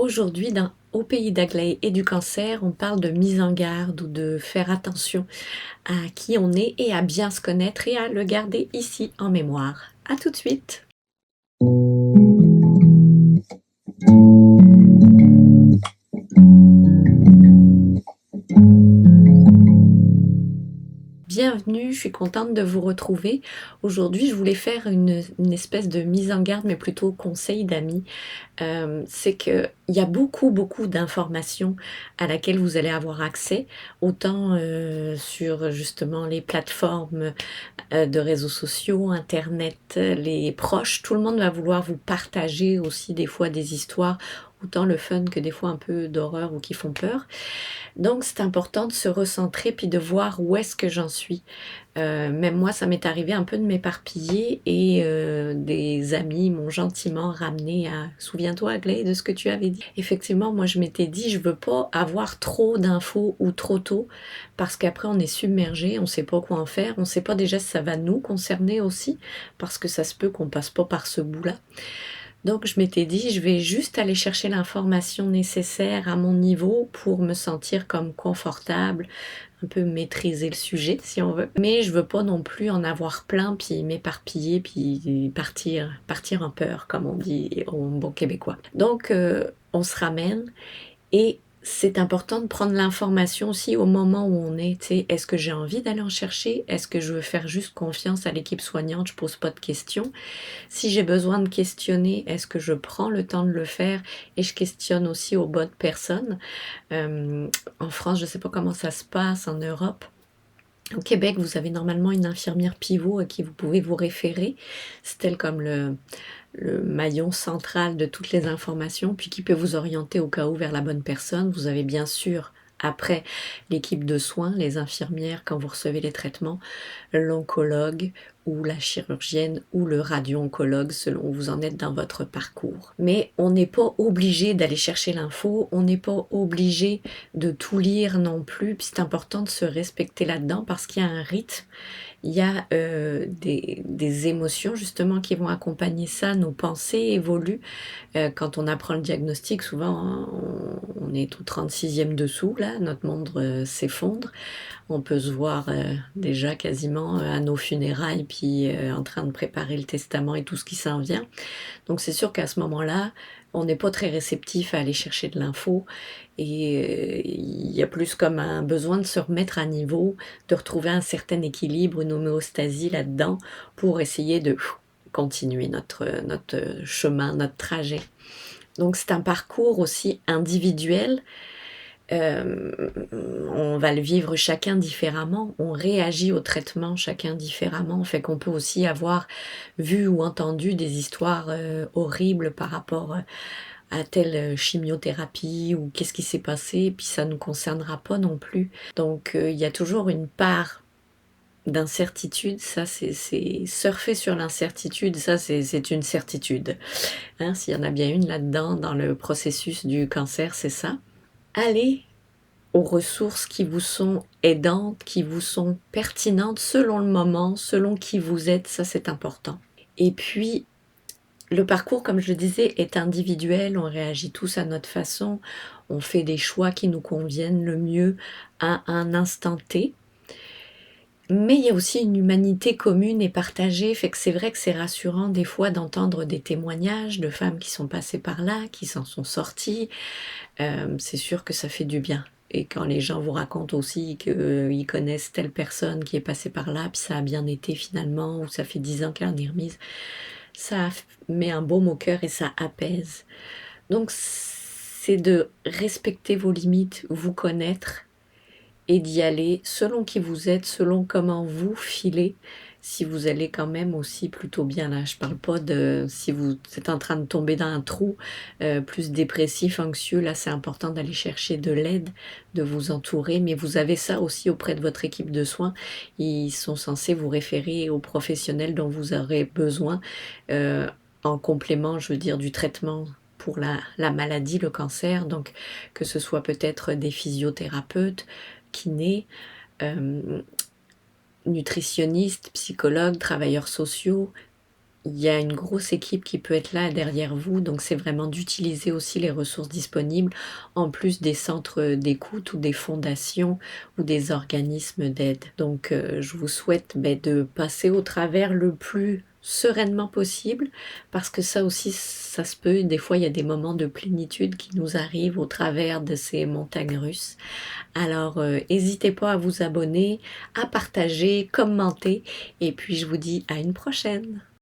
Aujourd'hui, au pays d'Aglaé et du cancer, on parle de mise en garde ou de faire attention à qui on est et à bien se connaître et à le garder ici en mémoire. À tout de suite! Bienvenue, je suis contente de vous retrouver. Aujourd'hui, je voulais faire une espèce de mise en garde, mais plutôt conseil d'amis. C'est qu'il y a beaucoup d'informations à laquelle vous allez avoir accès, autant sur justement les plateformes de réseaux sociaux, internet, les proches. Tout le monde va vouloir vous partager aussi des fois des histoires, autant le fun que des fois un peu d'horreur ou qui font peur. Donc c'est important de se recentrer puis de voir où est-ce que j'en suis. Même moi, ça m'est arrivé un peu de m'éparpiller et des amis m'ont gentiment ramené à: «Souviens-toi, Aglaé, de ce que tu avais dit». Effectivement, moi, je m'étais dit: «Je veux pas avoir trop d'infos ou trop tôt», parce qu'après on est submergé, on sait pas quoi en faire, on sait pas déjà si ça va nous concerner aussi, parce que ça se peut qu'on passe pas par ce bout-là. Donc je m'étais dit: «Je vais juste aller chercher l'information nécessaire à mon niveau pour me sentir comme confortable, un peu maîtriser le sujet si on veut. Mais je veux pas non plus en avoir plein, puis m'éparpiller, puis partir en peur, comme on dit au bon québécois. Donc on se ramène et c'est important de prendre l'information aussi au moment où on est. Tu sais, est-ce que j'ai envie d'aller en chercher? Est-ce que je veux faire juste confiance à l'équipe soignante, je pose pas de questions? Si j'ai besoin de questionner, est-ce que je prends le temps de le faire et je questionne aussi aux bonnes personnes? En France, je ne sais pas comment ça se passe en Europe. Au Québec, vous avez normalement une infirmière pivot à qui vous pouvez vous référer. C'est elle comme le maillon central de toutes les informations, puis qui peut vous orienter au cas où vers la bonne personne. Vous avez bien sûr, après, l'équipe de soins, les infirmières quand vous recevez les traitements, l'oncologue ou la chirurgienne ou le radio-oncologue selon où vous en êtes dans votre parcours. Mais on n'est pas obligé d'aller chercher l'info, on n'est pas obligé de tout lire non plus, puis c'est important de se respecter là-dedans parce qu'il y a un rythme, il y a des émotions justement qui vont accompagner ça, nos pensées évoluent. Quand on apprend le diagnostic, souvent hein, on est au 36e dessous, là, notre monde s'effondre. On peut se voir déjà quasiment à nos funérailles, puis en train de préparer le testament et tout ce qui s'en vient. Donc c'est sûr qu'à ce moment-là, on n'est pas très réceptif à aller chercher de l'info et il y a plus comme un besoin de se remettre à niveau, de retrouver un certain équilibre, une homéostasie là-dedans pour essayer de continuer notre chemin, notre trajet. Donc c'est un parcours aussi individuel. On va le vivre chacun différemment, on réagit au traitement chacun différemment, fait qu'on peut aussi avoir vu ou entendu des histoires horribles par rapport à telle chimiothérapie ou qu'est-ce qui s'est passé, puis ça ne nous concernera pas non plus. Donc il y a toujours une part d'incertitude, ça c'est surfer sur l'incertitude, ça c'est une certitude. Hein, s'il y en a bien une là-dedans dans le processus du cancer, c'est ça. Allez aux ressources qui vous sont aidantes, qui vous sont pertinentes selon le moment, selon qui vous êtes, ça c'est important. Et puis, le parcours, comme je le disais, est individuel, on réagit tous à notre façon, on fait des choix qui nous conviennent le mieux à un instant T. Mais il y a aussi une humanité commune et partagée, fait que c'est vrai que c'est rassurant des fois d'entendre des témoignages de femmes qui sont passées par là, qui s'en sont sorties. C'est sûr que ça fait du bien. Et quand les gens vous racontent aussi qu'ils connaissent telle personne qui est passée par là, puis ça a bien été finalement, ou ça fait 10 ans qu'elle en est remise, ça met un baume au cœur et ça apaise. Donc c'est de respecter vos limites, vous connaître et d'y aller selon qui vous êtes, selon comment vous filez, si vous allez quand même aussi plutôt bien là. Je parle pas de si vous êtes en train de tomber dans un trou plus dépressif, anxieux, là c'est important d'aller chercher de l'aide, de vous entourer, mais vous avez ça aussi auprès de votre équipe de soins. Ils sont censés vous référer aux professionnels dont vous aurez besoin en complément, je veux dire, du traitement pour la maladie, le cancer, donc que ce soit peut-être des physiothérapeutes, kinés, nutritionnistes, psychologues, travailleurs sociaux, il y a une grosse équipe qui peut être là derrière vous, donc c'est vraiment d'utiliser aussi les ressources disponibles, en plus des centres d'écoute ou des fondations ou des organismes d'aide. Donc je vous souhaite, de passer au travers le plus sereinement possible, parce que ça aussi, ça se peut, des fois il y a des moments de plénitude qui nous arrivent au travers de ces montagnes russes. Alors, hésitez pas à vous abonner, à partager, commenter et puis je vous dis à une prochaine.